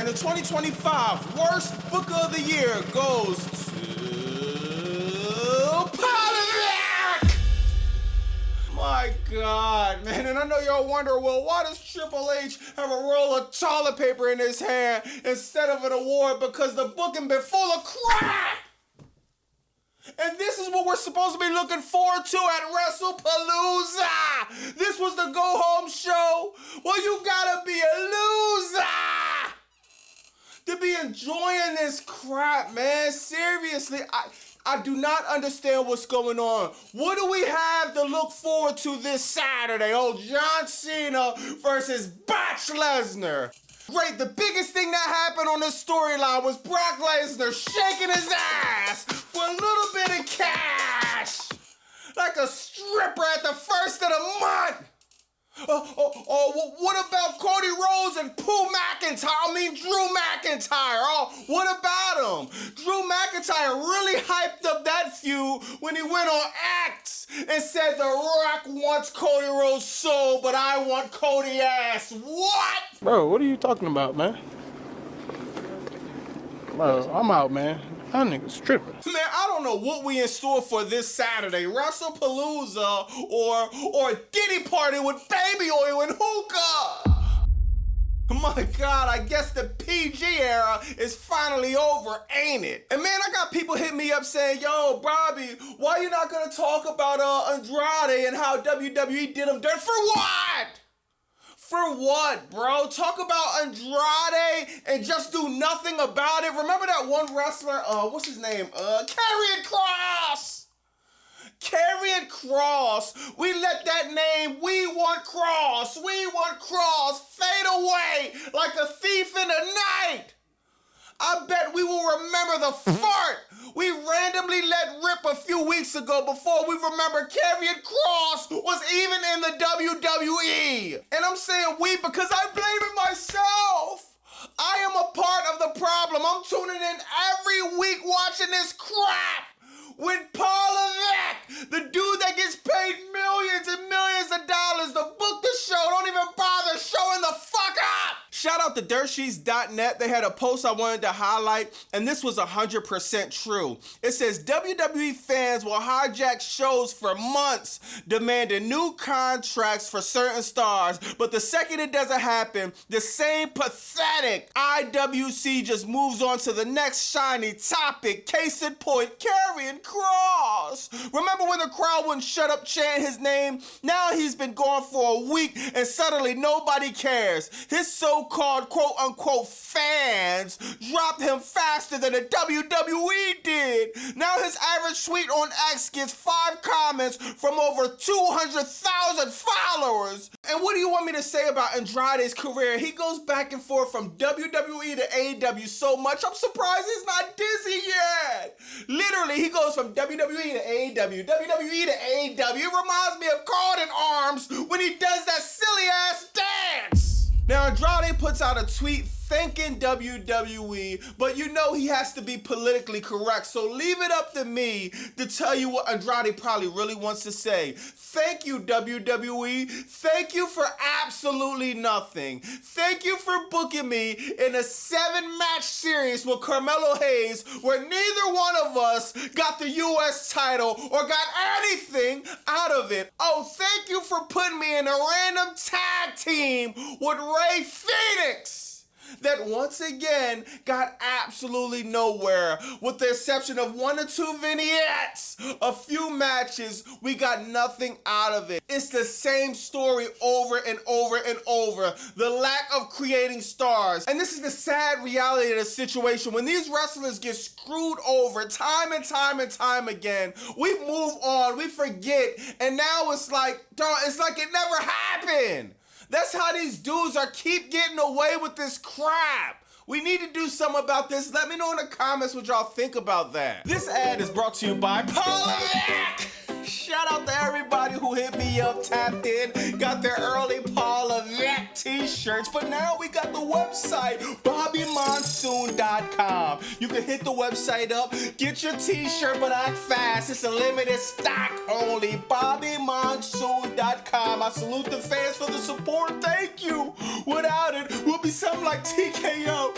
And the 2025 Worst Book of the Year goes to Pollock! My God, man. And I know y'all wonder, well, why does Triple H have a roll of toilet paper in his hand instead of an award? Because the booking been full of crap! And this is what we're supposed to be looking forward to at Wrestlepalooza! This was the go-home show? Well, you gotta be a loser to be enjoying this crap, man. Seriously, I do not understand what's going on. What do we have to look forward to this Saturday? Oh, John Cena versus Lesnar. Great, the biggest thing that happened on this storyline was Brock Lesnar shaking his ass for a little bit of cash. Like a stripper at the first of the month. What about Cody Rhodes and Drew McIntyre? Oh, what about him? Drew McIntyre really hyped up that feud when he went on X and said The Rock wants Cody Rhodes' soul, but I want Cody ass. What? Bro, what are you talking about, man? Bro, I'm out, man. That nigga's tripping. Man, I don't know what we in store for this Saturday. Wrestlepalooza or Diddy Party with baby oil and hookah. My God, I guess the PG era is finally over, ain't it? And man, I got people hitting me up saying, yo, Bobby, why you not gonna talk about Andrade and how WWE did him dirt? For what? For what, bro? Talk about Andrade and just do nothing about it? Remember that one wrestler, what's his name? Karrion Kross! Karrion Kross. We let that name, we want Kross, fade away like a thief in the night. I bet we will remember the fart we randomly let rip a few weeks ago before we remember Karrion Kross was even in the WWE. And I'm saying we because I blame it myself. I am a part of the problem. I'm tuning in every week watching this crap. When Paul Levesque, the dude that gets paid millions and millions of dollars to book the show, don't even bother showing the fuck up. Shout out to dirtsheets.net. They had a post I wanted to highlight, and this was 100% true. It says, WWE fans will hijack shows for months, demanding new contracts for certain stars, but the second it doesn't happen, the same pathetic IWC just moves on to the next shiny topic. Case in point, Karrion Kross. Remember when the crowd wouldn't shut up chanting his name? Now he's been gone for a week, and suddenly nobody cares. His so-called quote-unquote fans dropped him faster than the WWE did. Now his average tweet on X gets 5 comments from over 200,000 followers. And what do you want me to say about Andrade's career? He goes back and forth from WWE to AEW so much, I'm surprised he's not dizzy yet. Literally, he goes from WWE to AEW, WWE to AEW. It reminds me of Caught in Arms when he does that silly ass dance. Now, Andrade puts out a tweet thanking WWE, but you know he has to be politically correct, so leave it up to me to tell you what Andrade probably really wants to say. Thank you, WWE. Thank you for absolutely nothing. Thank you for booking me in a 7-match series with Carmelo Hayes where neither one of us got the U.S. title or got anything out of it. Oh, thank you for putting me in a random tag team with Ray Phoenix that once again got absolutely nowhere. With the exception of 1 or 2 vignettes, a few matches, we got nothing out of it. It's the same story over and over and over. The lack of creating stars. And this is the sad reality of the situation. When these wrestlers get screwed over time and time and time again, we move on, we forget, and now it's like it never happened. That's how these dudes keep getting away with this crap. We need to do something about this. Let me know in the comments what y'all think about that. This ad is brought to you by Pollock. Shout out to everybody who hit me up, tapped in, got their early Paul Levesque t-shirts, but now we got the website, BobbyMonsoon.com. You can hit the website up, get your t-shirt, but act fast. It's a limited stock only, BobbyMonsoon.com. I salute the fans for the support. Thank you. Without it, we'll be something like TKO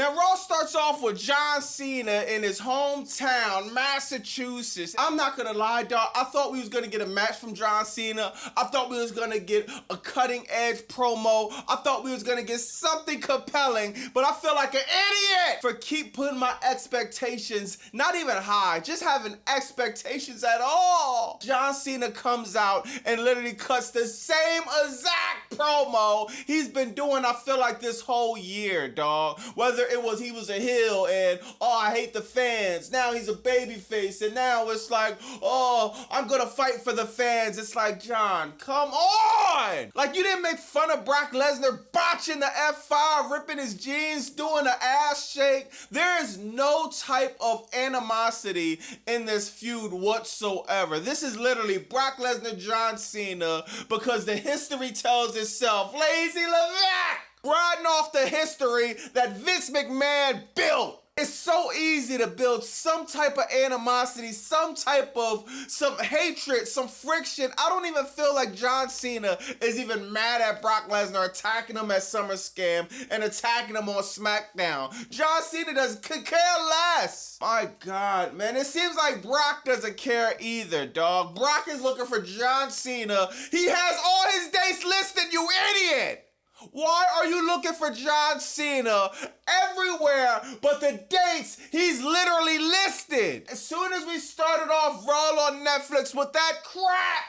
Now, Raw starts off with John Cena in his hometown, Massachusetts. I'm not gonna lie, dog. I thought we was gonna get a match from John Cena. I thought we was gonna get a cutting-edge promo. I thought we was gonna get something compelling, but I feel like an idiot for keep putting my expectations not even high, just having expectations at all. John Cena comes out and literally cuts the same exact promo he's been doing, I feel like, this whole year, dog. Whether it was he was a heel and, oh, I hate the fans. Now he's a babyface, and now it's like, oh, I'm gonna fight for the fans. It's like, John, come on! Like, you didn't make fun of Brock Lesnar botching the F5, ripping his jeans, doing an ass shake. There is no type of animosity in this feud whatsoever. This is literally Brock Lesnar, John Cena, because the history tells itself. Lazy Levac! Riding off the history that Vince McMahon built. It's so easy to build some type of animosity, some hatred, some friction. I don't even feel like John Cena is even mad at Brock Lesnar attacking him at SummerSlam and attacking him on SmackDown. John Cena could care less. My God, man, it seems like Brock doesn't care either, dog. Brock is looking for John Cena. He has all his dates listed, you idiot. Why are you looking for John Cena everywhere but the dates he's literally listed? As soon as we started off Raw on Netflix with that crap,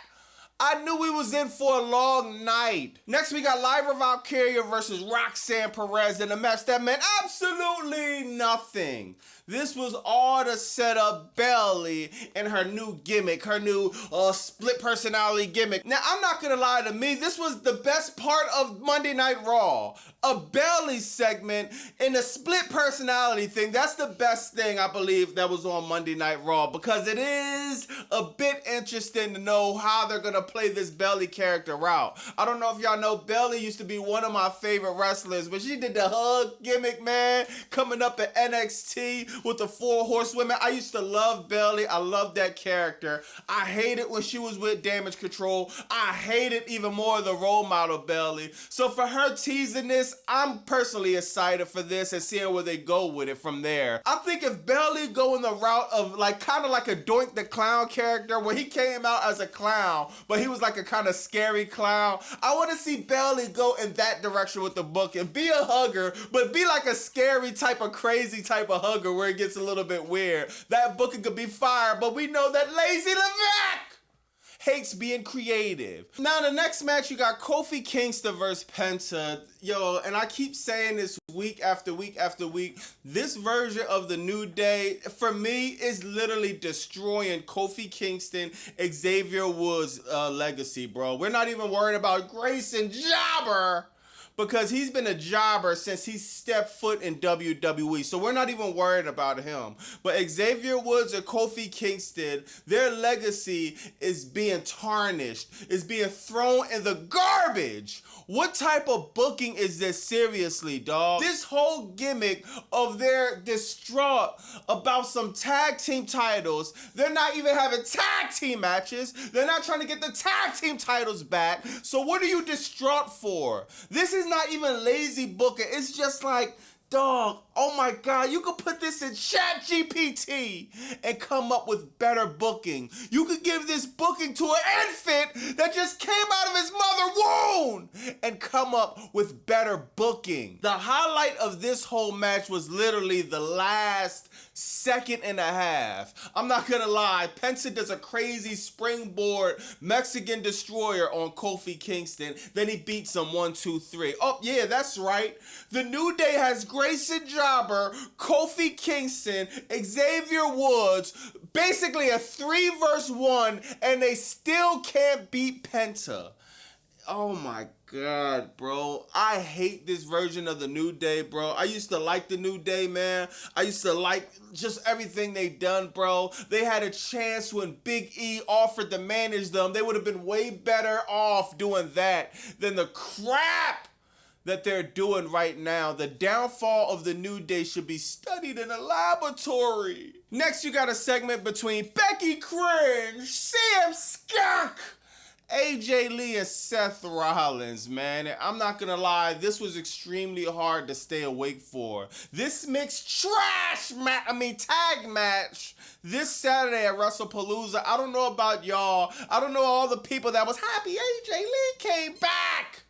I knew we was in for a long night. Next, we got Lyra Valkyria versus Roxanne Perez in a match that meant absolutely nothing. This was all to set up Bayley and her new gimmick, her new split personality gimmick. Now, I'm not gonna lie, to me, this was the best part of Monday Night Raw. A Bayley segment and a split personality thing. That's the best thing, I believe, that was on Monday Night Raw, because it is a bit interesting to know how they're gonna play this Bayley character out. I don't know if y'all know, Bayley used to be one of my favorite wrestlers, but she did the hug gimmick, man, coming up at NXT with the 4 horsewomen. I used to love Bayley. I love that character. I hated when she was with Damage Control. I hated even more the role model Bayley. So for her teasing this, I'm personally excited for this and seeing where they go with it from there. I think if Bayley go in the route of kind of like a Doink the Clown character, where he came out as a clown, but he was like a kind of scary clown, I want to see Bayley go in that direction with the book and be a hugger, but be like a scary type of crazy type of hugger where it gets a little bit weird. That booking could be fire, but we know that Lazy Levac hates being creative. Now, the next match, you got Kofi Kingston versus Penta. Yo, and I keep saying this week after week after week, this version of the New Day, for me, is literally destroying Kofi Kingston, Xavier Woods' legacy, bro. We're not even worried about Grayson Jobber, because he's been a jobber since he stepped foot in WWE. So we're not even worried about him. But Xavier Woods and Kofi Kingston, their legacy is being tarnished, is being thrown in the garbage. What type of booking is this, seriously, dog? This whole gimmick of they're distraught about some tag team titles. They're not even having tag team matches. They're not trying to get the tag team titles back. So what are you distraught for? This is not even lazy booking. It's just like, dog, oh my God, you could put this in ChatGPT and come up with better booking. You could give this booking to an infant that just came out of his mother's womb and come up with better booking. The highlight of this whole match was literally the last second and a half. I'm not gonna lie, Penta does a crazy springboard Mexican destroyer on Kofi Kingston. Then he beats him 1, 2, 3. Oh yeah, that's right. The New Day has Grayson Jobber, Kofi Kingston, Xavier Woods, basically a 3-versus-1, and they still can't beat Penta. Oh my God, bro. I hate this version of the New Day, bro. I used to like the New Day, man. I used to like just everything they done, bro. They had a chance when Big E offered to manage them. They would have been way better off doing that than the crap that they're doing right now. The downfall of the New Day should be studied in a laboratory. Next, you got a segment between Becky Cringe, CM Skunk, AJ Lee and Seth Rollins, man. And I'm not gonna lie, this was extremely hard to stay awake for. This mixed tag match this Saturday at Wrestlepalooza. I don't know about y'all. I don't know all the people that was happy AJ Lee came back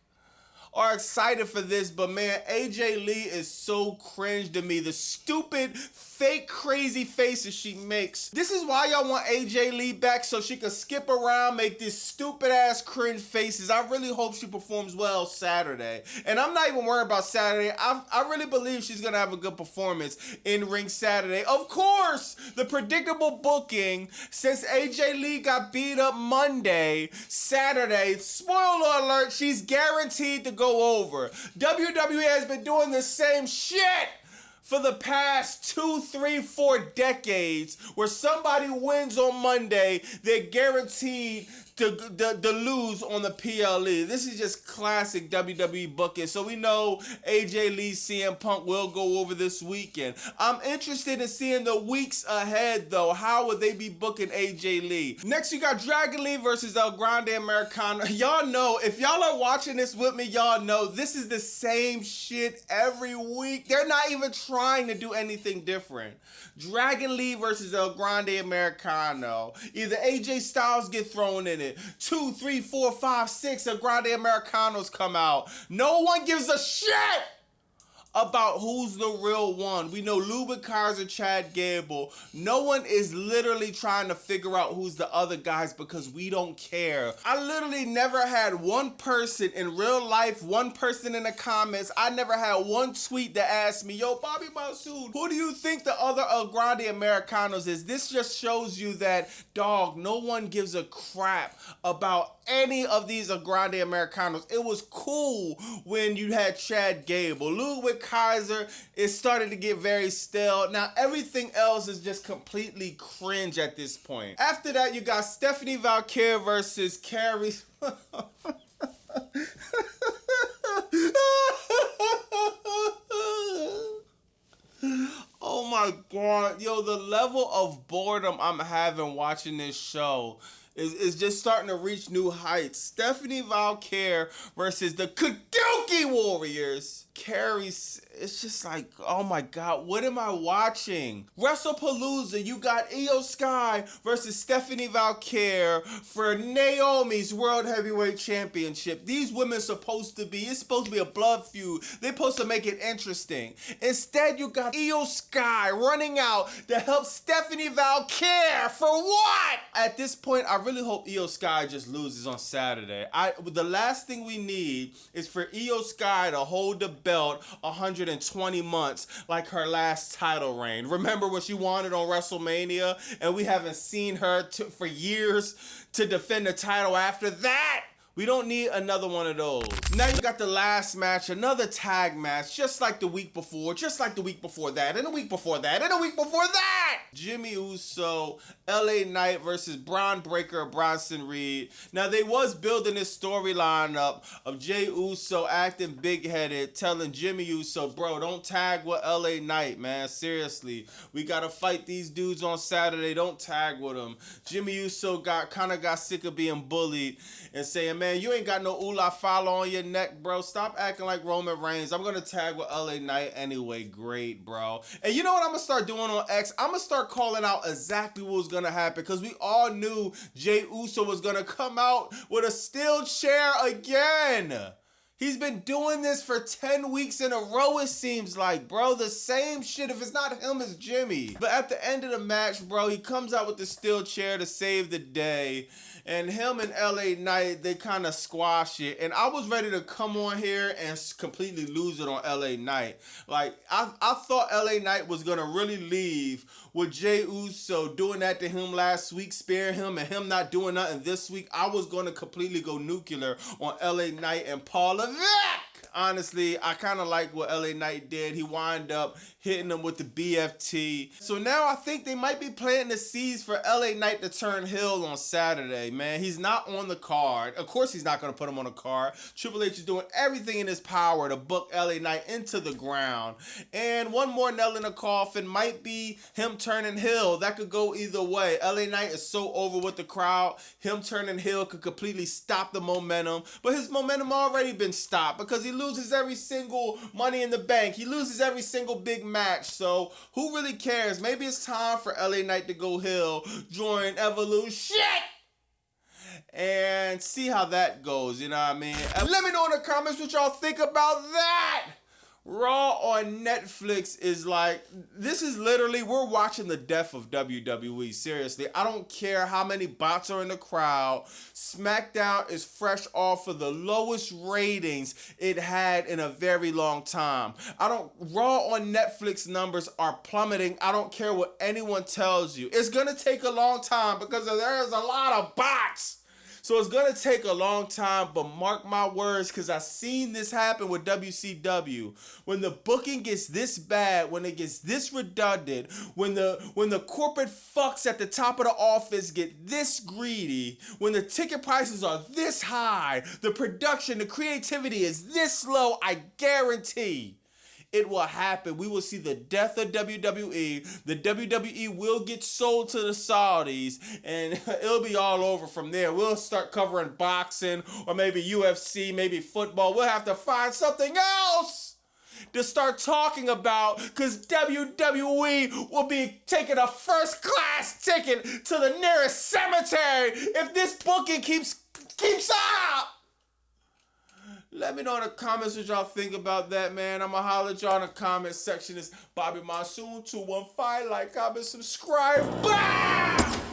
are excited for this, but man, AJ Lee is so cringe to me. The stupid, fake, crazy faces she makes. This is why y'all want AJ Lee back, so she can skip around, make these stupid ass cringe faces. I really hope she performs well Saturday. And I'm not even worried about Saturday. I really believe she's gonna have a good performance in ring Saturday. Of course, the predictable booking, since AJ Lee got beat up Monday, Saturday, spoiler alert, she's guaranteed to go over. WWE has been doing the same shit for the past 2, 3, 4 decades, where somebody wins on Monday, they're guaranteed to lose on the PLE. This is just classic WWE booking. So we know AJ Lee, CM Punk will go over this weekend. I'm interested in seeing the weeks ahead, though. How would they be booking AJ Lee? Next, you got Dragon Lee versus El Grande Americano. Y'all know, if y'all are watching this with me, y'all know this is the same shit every week. They're not even trying to do anything different. Dragon Lee versus El Grande Americano. Either AJ Styles get thrown in it. 2, 3, 4, 5, 6 El Grande Americanos come out. No one gives a shit about who's the real one. We know Ludwig Kaiser, Chad Gable. No one is literally trying to figure out who's the other guys because we don't care. I literally never had one person in real life, one person in the comments. I never had one tweet that asked me, yo, Bobby Monsoon, who do you think the other El Grande Americanos is? This just shows you that, dog, no one gives a crap about any of these El Grande Americanos. It was cool when you had Chad Gable. Ludwig Kaiser, it started to get very stale. Now everything else is just completely cringe at this point. After that, you got Stephanie Valkyrie versus Carrie. Oh my God. Yo, the level of boredom I'm having watching this show is just starting to reach new heights. Stephanie Valkyrie versus the Kabuki Warriors. Carrie's, it's just like, oh my God, what am I watching? Wrestlepalooza, you got Io Sky versus Stephanie Valkyrie for Naomi's World Heavyweight Championship. These women it's supposed to be a blood feud. They're supposed to make it interesting. Instead, you got Io Sky running out to help Stephanie Valkyrie for what? At this point, I really hope Io Sky just loses on Saturday. The last thing we need is for Io Sky to hold the belt 120 months like her last title reign. Remember when she won it on WrestleMania and we haven't seen her for years to defend the title after that? We don't need another one of those. Now you got the last match, another tag match, just like the week before, just like the week before that, and the week before that, and the week before that! Jimmy Uso, LA Knight versus Braun Breaker, Bronson Reed. Now they was building this storyline up of Jey Uso acting big-headed, telling Jimmy Uso, bro, don't tag with LA Knight, man, seriously. We gotta fight these dudes on Saturday, don't tag with them. Jimmy Uso got sick of being bullied and saying, man, you ain't got no Ula Fala on your neck, bro. Stop acting like Roman Reigns. I'm going to tag with LA Knight anyway. Great, bro. And you know what I'm going to start doing on X? I'm going to start calling out exactly what was going to happen because we all knew Jey Uso was going to come out with a steel chair again. He's been doing this for 10 weeks in a row, it seems like, bro. The same shit. If it's not him, it's Jimmy. But at the end of the match, bro, he comes out with the steel chair to save the day. And him and LA Knight, they kind of squash it. And I was ready to come on here and completely lose it on LA Knight. Like, I thought LA Knight was going to really leave with Jey Uso doing that to him last week, sparing him, and him not doing nothing this week. I was going to completely go nuclear on LA Knight and Paul Levesque. honestly, I kind of like what LA Knight did. He wound up hitting him with the BFT. So now I think they might be planting the seeds for LA Knight to turn heel on Saturday, man. He's not on the card. Of course he's not going to put him on the card. Triple H is doing everything in his power to book LA Knight into the ground. And one more nail in the coffin might be him turning heel. That could go either way. LA Knight is so over with the crowd. Him turning heel could completely stop the momentum. But his momentum already been stopped because he loses every single Money in the Bank. He loses every single big match. So who really cares? Maybe it's time for LA Knight to go heel, join Evolution, and see how that goes, you know what I mean? And let me know in the comments what y'all think about that. Raw on Netflix is like, this is literally, we're watching the death of WWE, seriously. I don't care how many bots are in the crowd. SmackDown is fresh off of the lowest ratings it had in a very long time. Raw on Netflix numbers are plummeting. I don't care what anyone tells you. It's gonna take a long time because there's a lot of bots. So it's going to take a long time, but mark my words, because I've seen this happen with WCW. When the booking gets this bad, when it gets this redundant, when the corporate fucks at the top of the office get this greedy, when the ticket prices are this high, the production, the creativity is this low, I guarantee it will happen. We will see the death of WWE. The WWE will get sold to the Saudis, and it'll be all over from there. We'll start covering boxing, or maybe UFC, maybe football. We'll have to find something else to start talking about, because WWE will be taking a first-class ticket to the nearest cemetery if this booking keeps up. Let me know in the comments what y'all think about that, man. I'ma holler at y'all in the comment section. It's Bobby Monsoon 215. Like, comment, subscribe. Bye!